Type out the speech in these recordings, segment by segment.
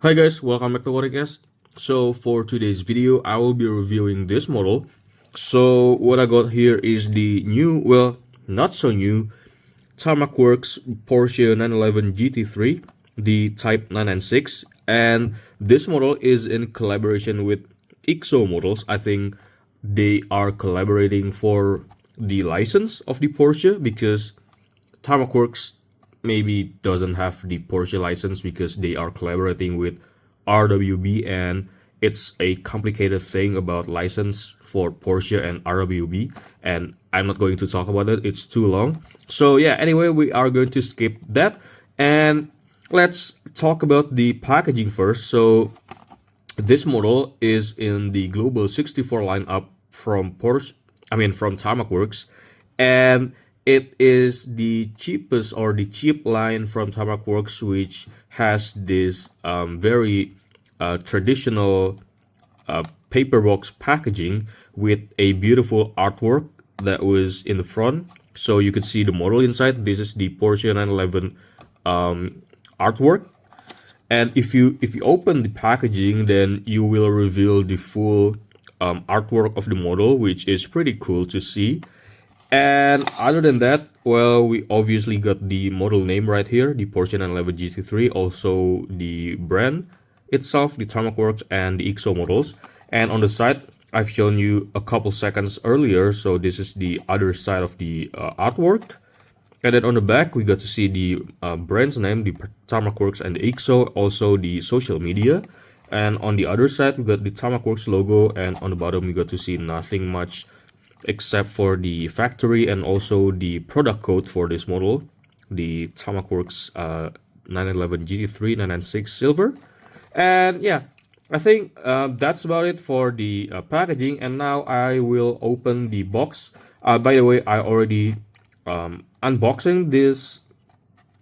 Hi guys, welcome back to Podcast. So for today's video, I will be reviewing this model. So what I got here is the new, well, not so new, Tarmac Works Porsche 911 GT3, the Type 996, and this model is in collaboration with XO Models. I think they are collaborating for the license of the Porsche because Tarmac Works maybe doesn't have the Porsche license because they are collaborating with RWB, and it's a complicated thing about license for Porsche and RWB, and I'm not going to talk about it, it's too long. So yeah, anyway, we are going to skip that and let's talk about the packaging first. So this model is in the Global 64 lineup from from Tarmac Works, and it is the cheapest or the cheap line from Tarmac Works, which has this very traditional paper box packaging with a beautiful artwork that was in the front. So you could see the model inside. This is the Porsche 911 artwork. And if you open the packaging, then you will reveal the full artwork of the model, which is pretty cool to see. And other than that, well, we obviously got the model name right here, the Porsche 911 GT3, also the brand itself, the Tarmac Works, and the XO models. And on the side, I've shown you a couple seconds earlier, so this is the other side of the artwork. And then on the back, we got to see the brand's name, the Tarmac Works and the XO, also the social media. And on the other side, we got the Tarmac Works logo, and on the bottom, we got to see nothing much except for the factory and also the product code for this model, the Tarmac Works 911 GT3 996 Silver. And yeah, I think that's about it for the packaging. And now I will open the box. By the way, I already unboxing this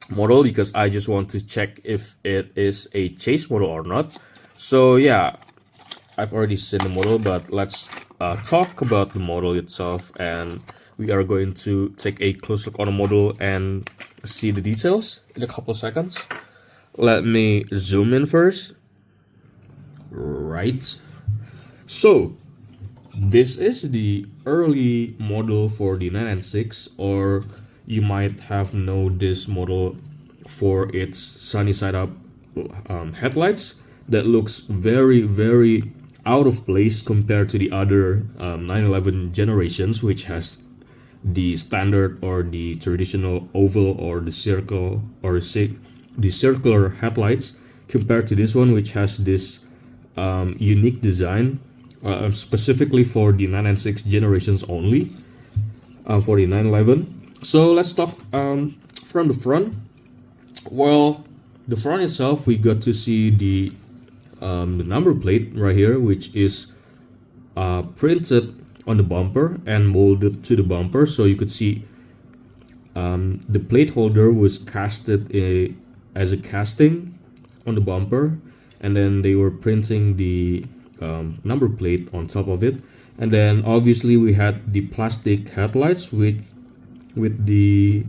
model because I just want to check if it is a chase model or not. So yeah, I've already seen the model, but let's talk about the model itself, and we are going to take a close look on the model and see the details in a couple of seconds. Let me zoom in first. Right. So this is the early model for the 996, or you might have known this model for its sunny side up headlights that looks very out of place compared to the other 911 generations, which has the standard or the traditional oval or the circle or the circular headlights, compared to this one, which has this unique design specifically for the 996 generations only, for the 911. So let's talk from the front. Well, the front itself, we got to see the number plate right here, which is printed on the bumper and molded to the bumper. So you could see the plate holder was casted as a casting on the bumper, and then they were printing the number plate on top of it. And then obviously we had the plastic headlights with the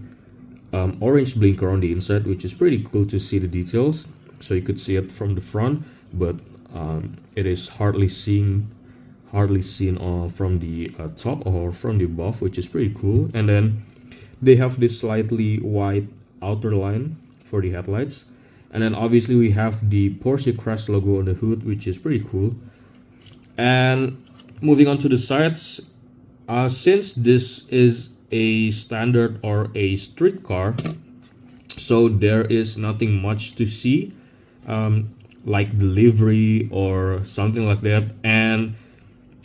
orange blinker on the inside, which is pretty cool to see the details. So you could see it from the front, but it is hardly seen from the top or from the above, which is pretty cool. And then they have this slightly white outer line for the headlights, and then obviously we have the Porsche crest logo on the hood, which is pretty cool. And moving on to the sides, since this is a standard or a street car, so there is nothing much to see like delivery or something like that. And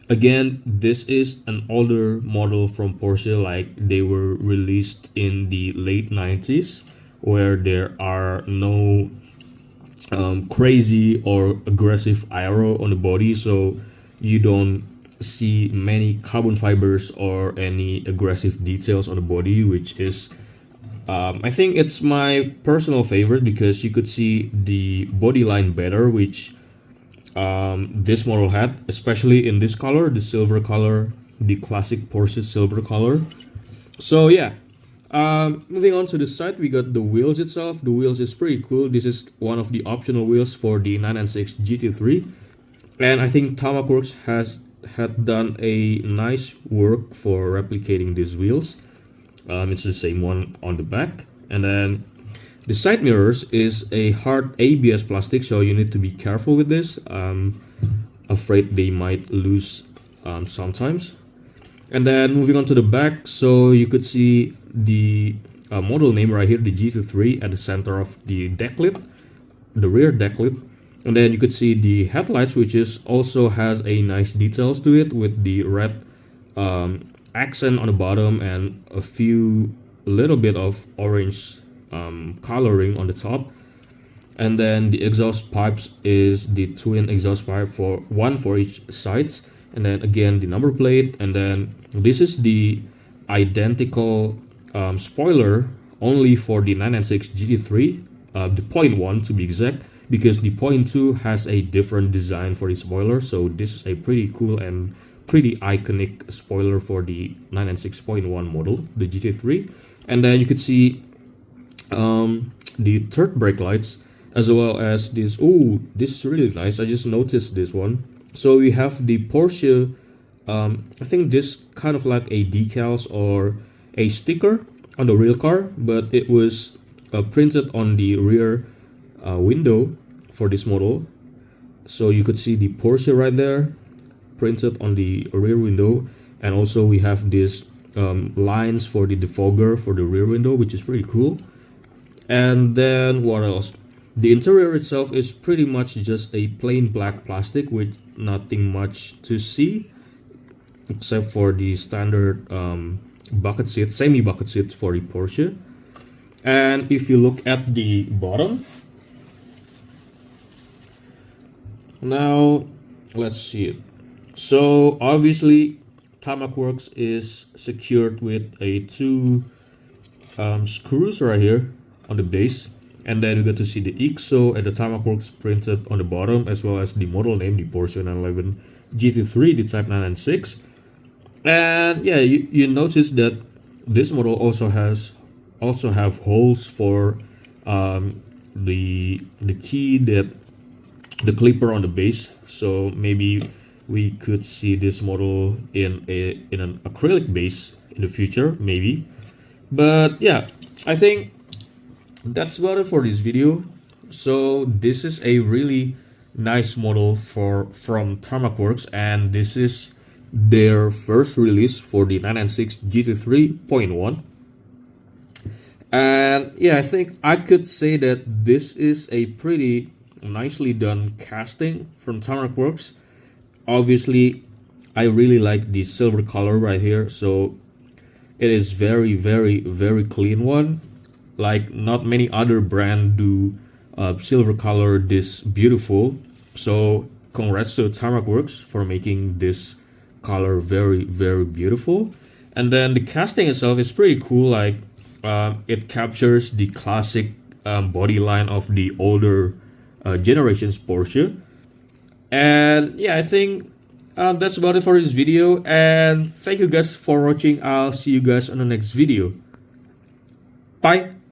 again, this is an older model from Porsche, like they were released in the late 90s, where there are no crazy or aggressive aero on the body, so you don't see many carbon fibers or any aggressive details on the body, which is I think it's my personal favorite because you could see the body line better, which this model had, especially in this color, the silver color, the classic Porsche silver color. So yeah, Moving on to the side, we got the wheels itself. The wheels is pretty cool. This is one of the optional wheels for the 996 GT3, and I think Tarmac Works had done a nice work for replicating these wheels. It's the same one on the back, and then the side mirrors is a hard ABS plastic, so you need to be careful with this. Afraid they might lose sometimes. And then moving on to the back, so you could see the model name right here, the GT3, at the center of the deck lid, the rear deck lid. And then you could see the headlights, which is also has a nice details to it with the red accent on the bottom and a little bit of orange coloring on the top. And then the exhaust pipes is the twin exhaust pipe, for one for each sides. And then again the number plate, and then this is the identical spoiler only for the 996 GT3, the 0.1 to be exact, because the 0.2 has a different design for the spoiler. So this is a pretty cool and pretty iconic spoiler for the 996.1 model, the GT3. And then you could see the third brake lights, as well as this. Oh, this is really nice. I just noticed this one. So we have the Porsche, I think this kind of like a decals or a sticker on the real car, but it was printed on the rear window for this model. So you could see the Porsche right there, printed on the rear window. And also we have these lines for the defogger for the rear window, which is pretty cool. And then what else? The interior itself is pretty much just a plain black plastic with nothing much to see, except for the standard bucket seat, semi bucket seat for the Porsche. And if you look at the bottom, now let's see it. So obviously Tarmac Works is secured with a two screws right here on the base. And then we get to see the IXO and the Tarmac Works printed on the bottom, as well as the model name, the Porsche 911 GT3, the Type 996. And yeah, you notice that this model also have holes for the key, that the clipper on the base. So maybe we could see this model in an acrylic base in the future, maybe. But yeah, I think that's about it for this video. So this is a really nice model from Tarmac Works, and this is their first release for the 996 GT3.1. And yeah, I think I could say that this is a pretty nicely done casting from Tarmac Works. Obviously, I really like the silver color right here, so it is very, very, very clean one. Like not many other brand do silver color this beautiful. So congrats to Tarmac Works for making this color very, very beautiful. And then the casting itself is pretty cool. Like it captures the classic body line of the older generations Porsche. And yeah, I think that's about it for this video. And thank you guys for watching. I'll see you guys on the next video. Bye.